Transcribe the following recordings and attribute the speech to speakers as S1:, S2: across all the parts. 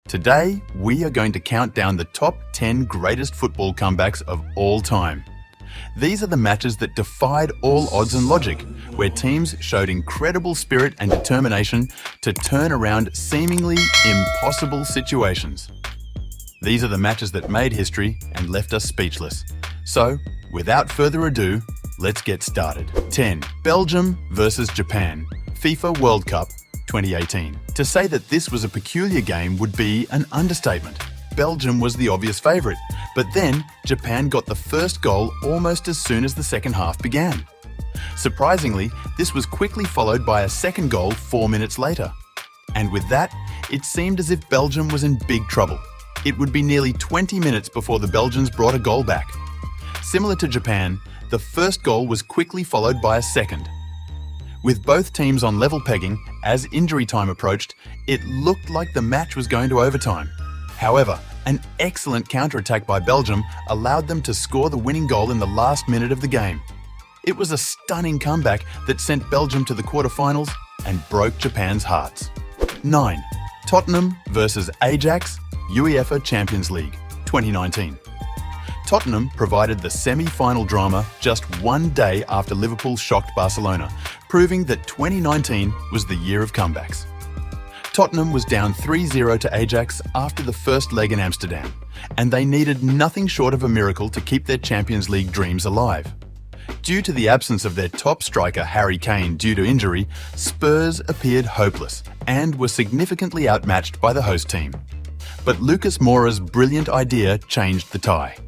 S1: Today, we are going to count down the top 10 greatest football comebacks of all time. These are the matches that defied all odds and logic, where teams showed incredible spirit and determination to turn around seemingly impossible situations. These are the matches that made history and left us speechless. So, without further ado, let's get started. 10. Belgium versus Japan, FIFA World Cup 2018. To say that this was a peculiar game would be an understatement. Belgium was the obvious favourite, but then Japan got the first goal almost as soon as the second half began. Surprisingly, this was quickly followed by a second goal 4 minutes later. And with that, it seemed as if Belgium was in big trouble. It would be nearly 20 minutes before the Belgians brought a goal back. Similar to Japan, the first goal was quickly followed by a second. With both teams on level pegging, as injury time approached, it looked like the match was going to overtime. However, an excellent counter-attack by Belgium allowed them to score the winning goal in the last minute of the game. It was a stunning comeback that sent Belgium to the quarterfinals and broke Japan's hearts. 9. Tottenham versus Ajax, UEFA Champions League 2019. Tottenham provided the semi-final drama just one day after Liverpool shocked Barcelona, proving that 2019 was the year of comebacks. Tottenham was down 3-0 to Ajax after the first leg in Amsterdam, and they needed nothing short of a miracle to keep their Champions League dreams alive. Due to the absence of their top striker Harry Kane due to injury, Spurs appeared hopeless and were significantly outmatched by the host team. But Lucas Moura's brilliant idea changed the tie.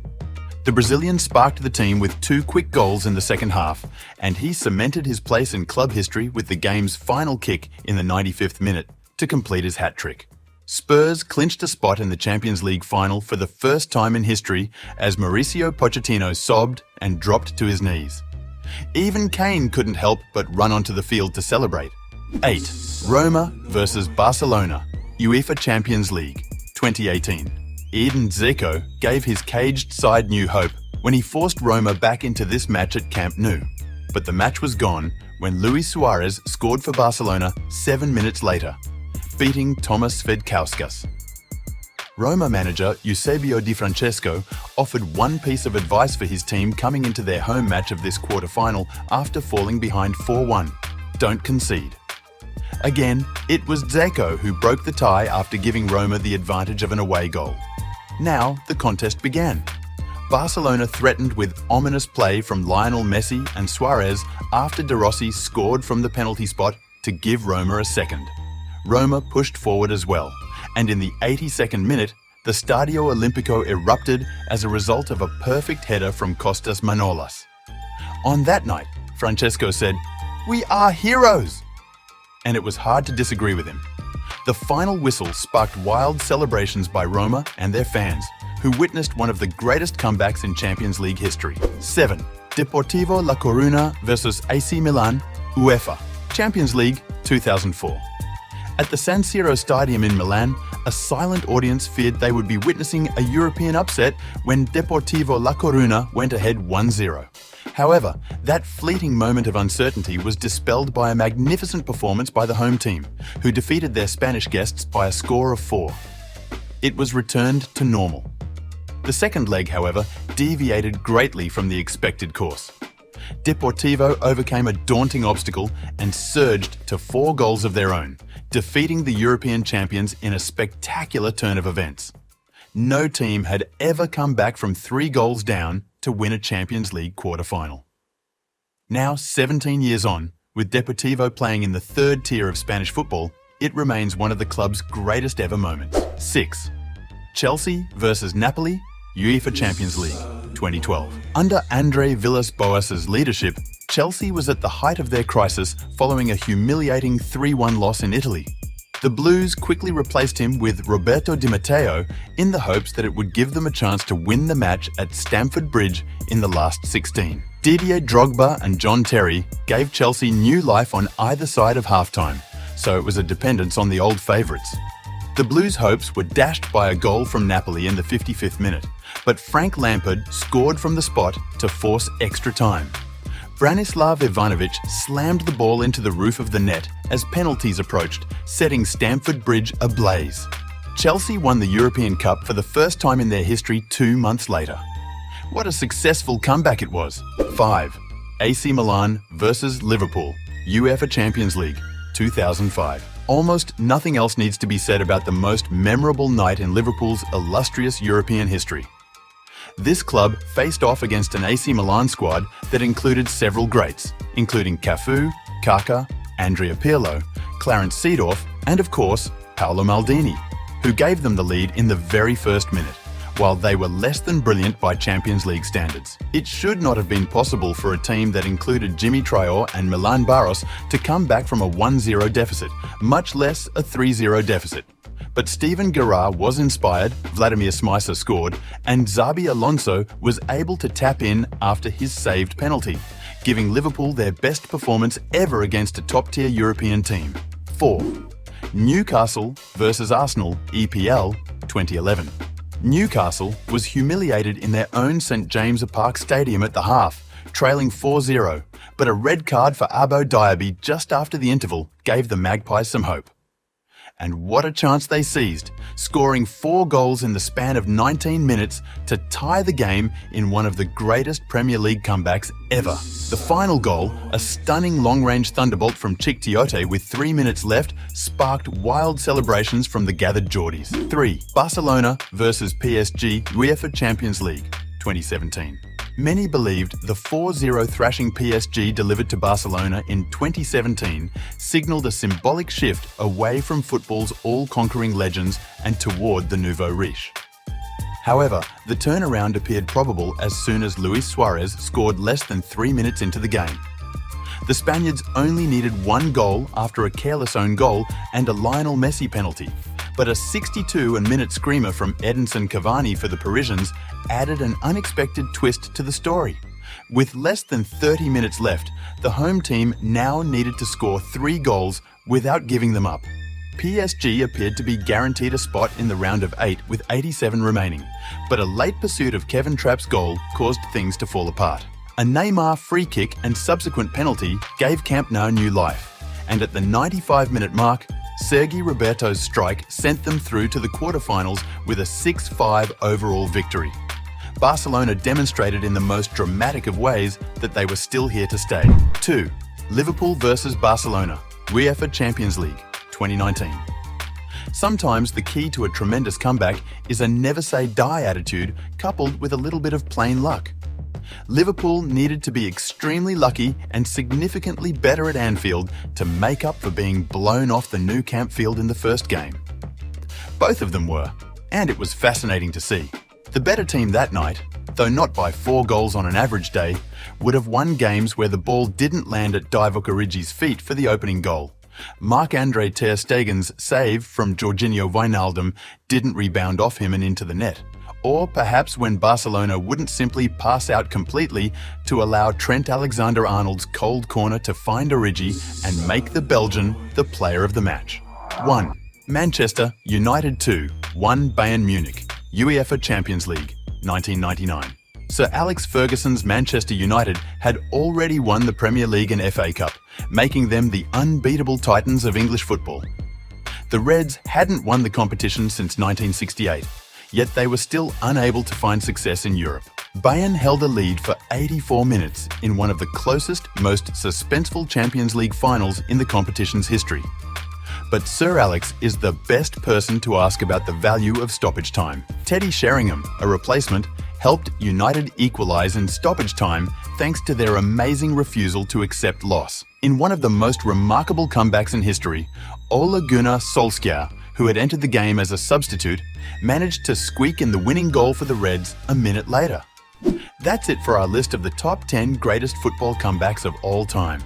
S1: The Brazilian sparked the team with 2 quick goals in the second half, and he cemented his place in club history with the game's final kick in the 95th minute to complete his hat-trick. Spurs clinched a spot in the Champions League final for the first time in history as Mauricio Pochettino sobbed and dropped to his knees. Even Kane couldn't help but run onto the field to celebrate. 8. Roma versus Barcelona, UEFA Champions League 2018. Edin Dzeko gave his caged side new hope when he forced Roma back into this match at Camp Nou. But the match was gone when Luis Suarez scored for Barcelona 7 minutes later, beating Tomas Svedkauskas. Roma manager Eusebio Di Francesco offered one piece of advice for his team coming into their home match of this quarter-final after falling behind 4-1. Don't concede. Again, it was Dzeko who broke the tie after giving Roma the advantage of an away goal. Now, the contest began. Barcelona threatened with ominous play from Lionel Messi and Suarez after De Rossi scored from the penalty spot to give Roma a second. Roma pushed forward as well, and in the 82nd minute, the Stadio Olimpico erupted as a result of a perfect header from Kostas Manolas. On that night, Francesco said, "We are heroes!" And it was hard to disagree with him. The final whistle sparked wild celebrations by Roma and their fans, who witnessed one of the greatest comebacks in Champions League history. 7. Deportivo La Coruna versus AC Milan, UEFA Champions League 2004. At the San Siro Stadium in Milan, a silent audience feared they would be witnessing a European upset when Deportivo La Coruna went ahead 1-0. However, that fleeting moment of uncertainty was dispelled by a magnificent performance by the home team, who defeated their Spanish guests by a score of 4. It was returned to normal. The second leg, however, deviated greatly from the expected course. Deportivo overcame a daunting obstacle and surged to 4 goals of their own, defeating the European champions in a spectacular turn of events. No team had ever come back from 3 goals down to win a Champions League quarter-final. Now, 17 years on, with Deportivo playing in the 3rd tier of Spanish football, it remains one of the club's greatest ever moments. 6. Chelsea versus Napoli, UEFA Champions League 2012. Under Andre Villas-Boas's leadership, Chelsea was at the height of their crisis following a humiliating 3-1 loss in Italy. The Blues quickly replaced him with Roberto Di Matteo in the hopes that it would give them a chance to win the match at Stamford Bridge in the last 16. Didier Drogba and John Terry gave Chelsea new life on either side of halftime, so it was a dependence on the old favourites. The Blues' hopes were dashed by a goal from Napoli in the 55th minute, but Frank Lampard scored from the spot to force extra time. Branislav Ivanovic slammed the ball into the roof of the net as penalties approached, setting Stamford Bridge ablaze. Chelsea won the European Cup for the first time in their history 2 months later. What a successful comeback it was. 5. AC Milan versus Liverpool, UEFA Champions League, 2005. Almost nothing else needs to be said about the most memorable night in Liverpool's illustrious European history. This club faced off against an AC Milan squad that included several greats, including Cafu, Kaká, Andrea Pirlo, Clarence Seedorf, and of course, Paolo Maldini, who gave them the lead in the very first minute, while they were less than brilliant by Champions League standards. It should not have been possible for a team that included Jimmy Traoré and Milan Barros to come back from a 1-0 deficit, much less a 3-0 deficit. But Steven Gerrard was inspired, Vladimir Smicer scored, and Xabi Alonso was able to tap in after his saved penalty, giving Liverpool their best performance ever against a top-tier European team. 4. Newcastle versus Arsenal, EPL, 2011. Newcastle was humiliated in their own St James Park Stadium at the half, trailing 4-0, but a red card for Abo Diaby just after the interval gave the Magpies some hope. And what a chance they seized, scoring 4 goals in the span of 19 minutes to tie the game in one of the greatest Premier League comebacks ever. The final goal, a stunning long-range thunderbolt from Cheick Tiote with 3 minutes left, sparked wild celebrations from the gathered Geordies. 3. Barcelona versus PSG UEFA Champions League, 2017. Many believed the 4-0 thrashing PSG delivered to Barcelona in 2017 signalled a symbolic shift away from football's all-conquering legends and toward the nouveau riche. However, the turnaround appeared probable as soon as Luis Suarez scored less than 3 minutes into the game. The Spaniards only needed 1 goal after a careless own goal and a Lionel Messi penalty, but a 62-minute screamer from Edinson Cavani for the Parisians added an unexpected twist to the story. With less than 30 minutes left, the home team now needed to score 3 goals without giving them up. PSG appeared to be guaranteed a spot in the round of 8 with 87 remaining, but a late pursuit of Kevin Trapp's goal caused things to fall apart. A Neymar free kick and subsequent penalty gave Camp Nou new life, and at the 95-minute mark, Sergi Roberto's strike sent them through to the quarterfinals with a 6-5 overall victory. Barcelona demonstrated in the most dramatic of ways that they were still here to stay. 2. Liverpool versus Barcelona, UEFA Champions League, 2019. Sometimes the key to a tremendous comeback is a never-say-die attitude coupled with a little bit of plain luck. Liverpool needed to be extremely lucky and significantly better at Anfield to make up for being blown off the Nou Camp field in the first game. Both of them were, and it was fascinating to see. The better team that night, though not by 4 goals on an average day, would have won games where the ball didn't land at Divock Origi's feet for the opening goal. Marc-Andre ter Stegen's save from Jorginho Wijnaldum didn't rebound off him and into the net. Or perhaps when Barcelona wouldn't simply pass out completely to allow Trent Alexander-Arnold's cold corner to find Origi and make the Belgian the player of the match. 1. Manchester United 2, 1 Bayern Munich, UEFA Champions League, 1999. Sir Alex Ferguson's Manchester United had already won the Premier League and FA Cup, making them the unbeatable titans of English football. The Reds hadn't won the competition since 1968. Yet they were still unable to find success in Europe. Bayern held a lead for 84 minutes in one of the closest, most suspenseful Champions League finals in the competition's history. But Sir Alex is the best person to ask about the value of stoppage time. Teddy Sheringham, a replacement, helped United equalise in stoppage time thanks to their amazing refusal to accept loss. In one of the most remarkable comebacks in history, Ole Gunnar Solskjaer, who had entered the game as a substitute, managed to squeak in the winning goal for the Reds a minute later. That's it for our list of the top 10 greatest football comebacks of all time.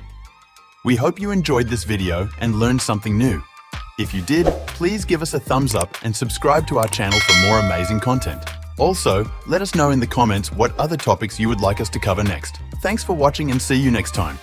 S1: We hope you enjoyed this video and learned something new. If you did, please give us a thumbs up and subscribe to our channel for more amazing content. Also, let us know in the comments what other topics you would like us to cover next. Thanks for watching and see you next time.